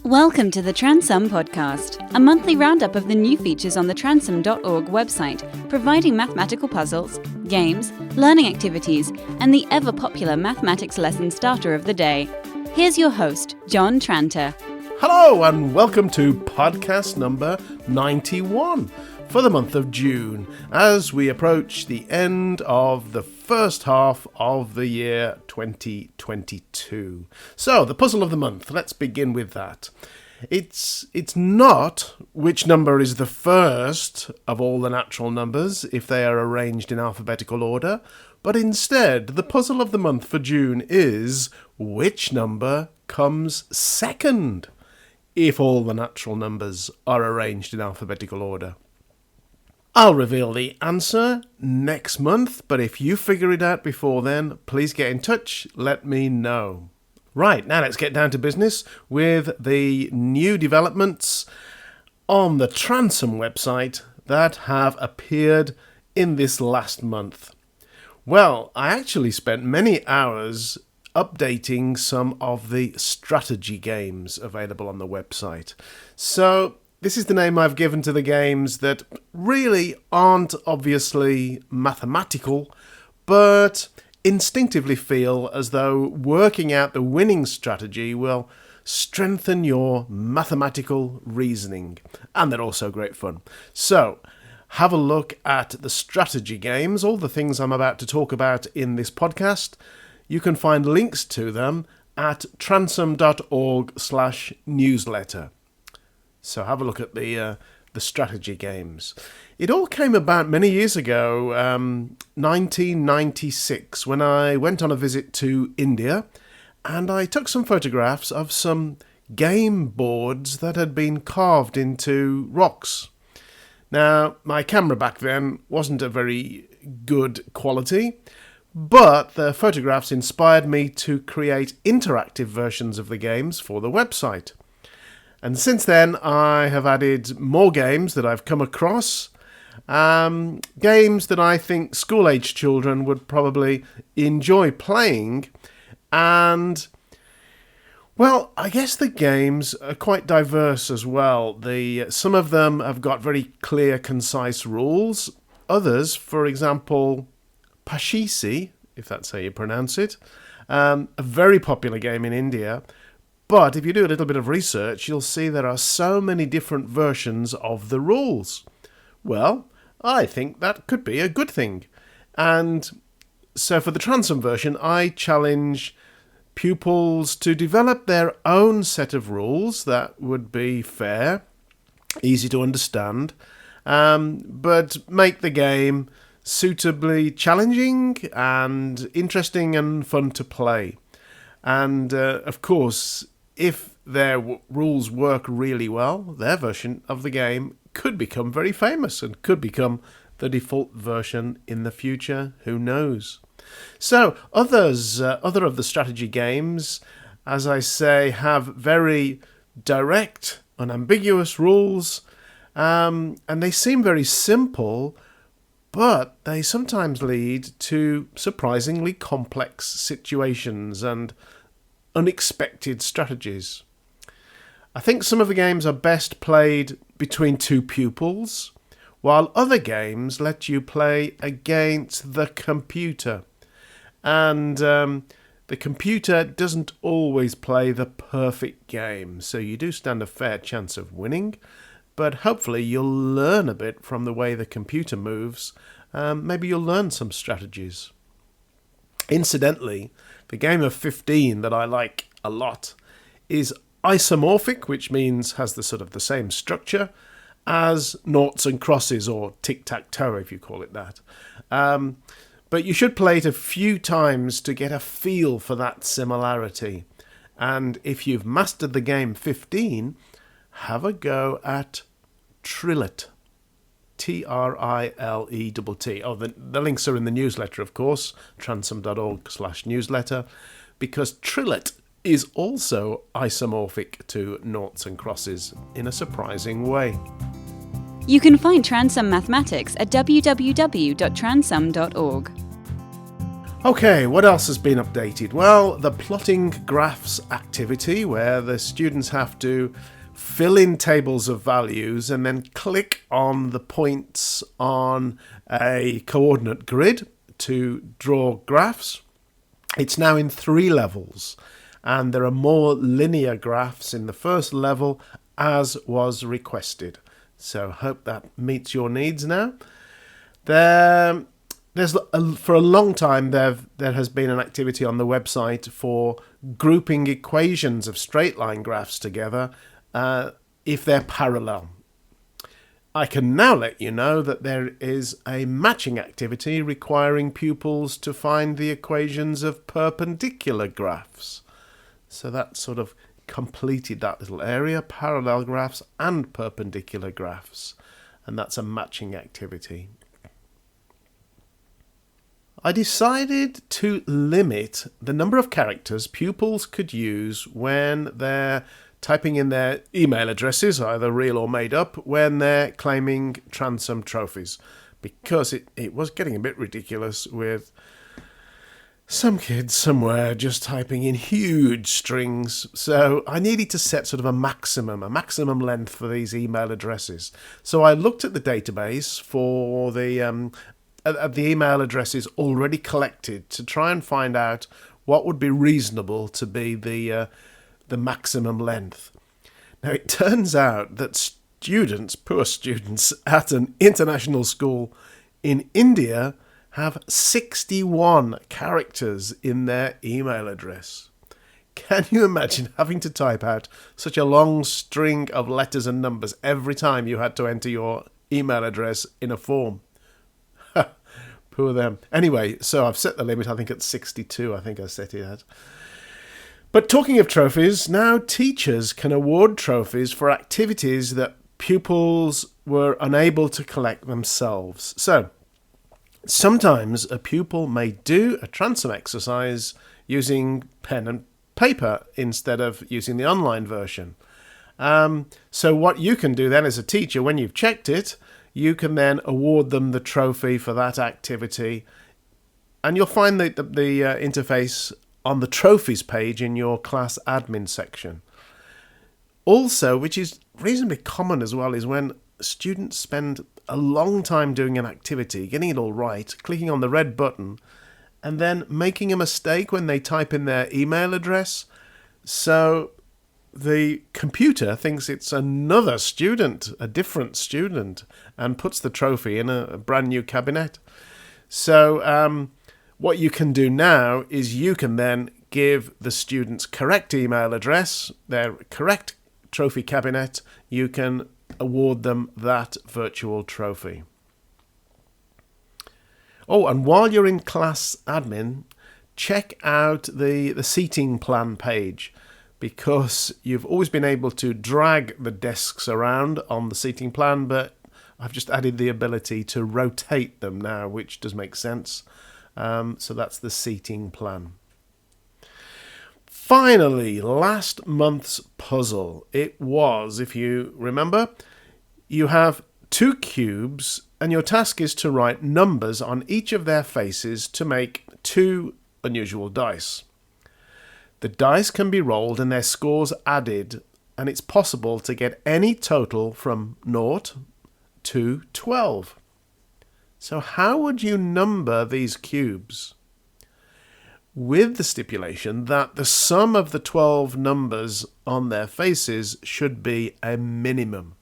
Welcome to the Transum podcast, a monthly roundup of the new features on the transum.org website, providing mathematical puzzles, games, learning activities, and the ever-popular mathematics lesson starter of the day. Here's your host, John Tranter. Hello and welcome to podcast number 91 for the month of June, as we approach the end of the first half of the year 2022. So, the puzzle of the month, let's begin with that. It's not which number is the first of all the natural numbers if they are arranged in alphabetical order, but instead the puzzle of the month for June is which number comes second if all the natural numbers are arranged in alphabetical order. I'll reveal the answer next month, but if you figure it out before then, please get in touch, let me know. Right, now let's get down to business with the new developments on the Transum website that have appeared in this last month. Well, I actually spent many hours updating some of the strategy games available on the website. So, this is the name I've given to the games that really aren't obviously mathematical, but instinctively feel as though working out the winning strategy will strengthen your mathematical reasoning. And they're also great fun. So, have a look at the strategy games, all the things I'm about to talk about in this podcast. You can find links to them at transum.org/newsletter. So have a look at the strategy games. It all came about many years ago, 1996, when I went on a visit to India, and I took some photographs of some game boards that had been carved into rocks. Now, my camera back then wasn't a very good quality, but the photographs inspired me to create interactive versions of the games for the website. And since then, I have added more games that I've come across, games that I think school-age children would probably enjoy playing, and, well, I guess the games are quite diverse as well. Some of them have got very clear, concise rules. Others, for example, Pachisi, if that's how you pronounce it, a very popular game in India. But if you do a little bit of research, you'll see there are so many different versions of the rules. Well, I think that could be a good thing. And so for the Transum version, I challenge pupils to develop their own set of rules that would be fair, easy to understand, but make the game suitably challenging and interesting and fun to play. And, of course, if their rules work really well, their version of the game could become very famous and could become the default version in the future. Who knows? So, other of the strategy games, as I say, have very direct, unambiguous rules, and they seem very simple, but they sometimes lead to surprisingly complex situations and unexpected strategies. I think some of the games are best played between two pupils, while other games let you play against the computer. And the computer doesn't always play the perfect game, so you do stand a fair chance of winning, but hopefully you'll learn a bit from the way the computer moves. Maybe you'll learn some strategies. Incidentally, the game of 15 that I like a lot is isomorphic, which means has the sort of the same structure as noughts and crosses, or tic-tac-toe if you call it that. But you should play it a few times to get a feel for that similarity. And if you've mastered the game 15, have a go at Trillet. Trilett. Oh, the links are in the newsletter, of course, transum.org/newsletter, because Trillet is also isomorphic to noughts and crosses in a surprising way. You can find Transum Mathematics at www.transum.org. Okay, what else has been updated? Well, the plotting graphs activity, where the students have to fill in tables of values and then click on the points on a coordinate grid to draw graphs. It's now in 3 levels, and there are more linear graphs in the first level as was requested. So hope that meets your needs now. For a long time there has been an activity on the website for grouping equations of straight line graphs together if they're parallel. I can now let you know that there is a matching activity requiring pupils to find the equations of perpendicular graphs. So that sort of completed that little area, parallel graphs and perpendicular graphs, and that's a matching activity. I decided to limit the number of characters pupils could use when they're typing in their email addresses, either real or made up, when they're claiming Transom trophies, because it was getting a bit ridiculous with some kids somewhere just typing in huge strings. So I needed to set sort of a maximum length for these email addresses. So I looked at the database for the email addresses already collected to try and find out what would be reasonable to be the maximum length. Now it turns out that students, poor students at an international school in India have 61 characters in their email address. Can you imagine having to type out such a long string of letters and numbers every time you had to enter your email address in a form? Poor them. Anyway, so I've set the limit, I think at 62, I think I set it at. But talking of trophies, now teachers can award trophies for activities that pupils were unable to collect themselves. So, sometimes a pupil may do a transom exercise using pen and paper instead of using the online version. So what you can do then as a teacher, when you've checked it, you can then award them the trophy for that activity. And you'll find the interface on the trophies page in your class admin section. Also, which is reasonably common as well, is when students spend a long time doing an activity, getting it all right, clicking on the red button, and then making a mistake when they type in their email address. So the computer thinks it's another student, a different student, and puts the trophy in a brand new cabinet. So what you can do now is you can then give the student's correct email address, their correct trophy cabinet. You can award them that virtual trophy. Oh, and while you're in class admin, check out the seating plan page, because you've always been able to drag the desks around on the seating plan, but I've just added the ability to rotate them now, which does make sense. So that's the seating plan. Finally, last month's puzzle. It was, if you remember, you have 2 cubes and your task is to write numbers on each of their faces to make 2 unusual dice. The dice can be rolled and their scores added, and it's possible to get any total from 0 to 12. So how would you number these cubes? With the stipulation that the sum of the 12 numbers on their faces should be a minimum.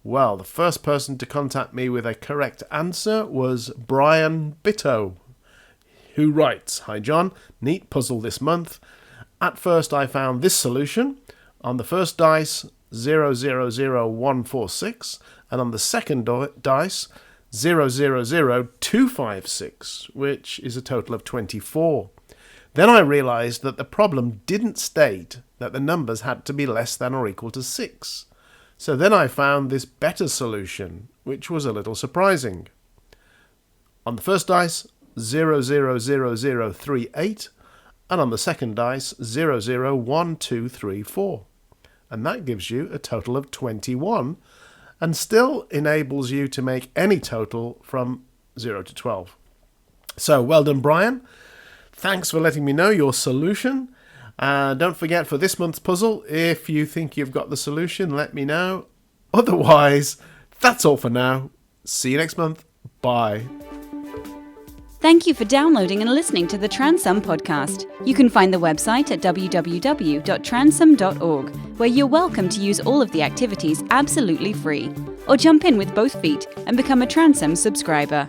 Well, the first person to contact me with a correct answer was Brian Bitto, who writes, "Hi John, neat puzzle this month. At first I found this solution. On the first dice, 000146, and on the second dice, 000256, which is a total of 24. Then I realized that the problem didn't state that the numbers had to be less than or equal to 6. So then I found this better solution, which was a little surprising. On the first dice, 000038, and on the second dice, 001234. And that gives you a total of 21, and still enables you to make any total from 0 to 12. So, well done, Brian. Thanks for letting me know your solution. Don't forget, for this month's puzzle, if you think you've got the solution, let me know. Otherwise, that's all for now. See you next month. Bye. Thank you for downloading and listening to the Transum podcast. You can find the website at www.transum.org, where you're welcome to use all of the activities absolutely free, or jump in with both feet and become a Transum subscriber.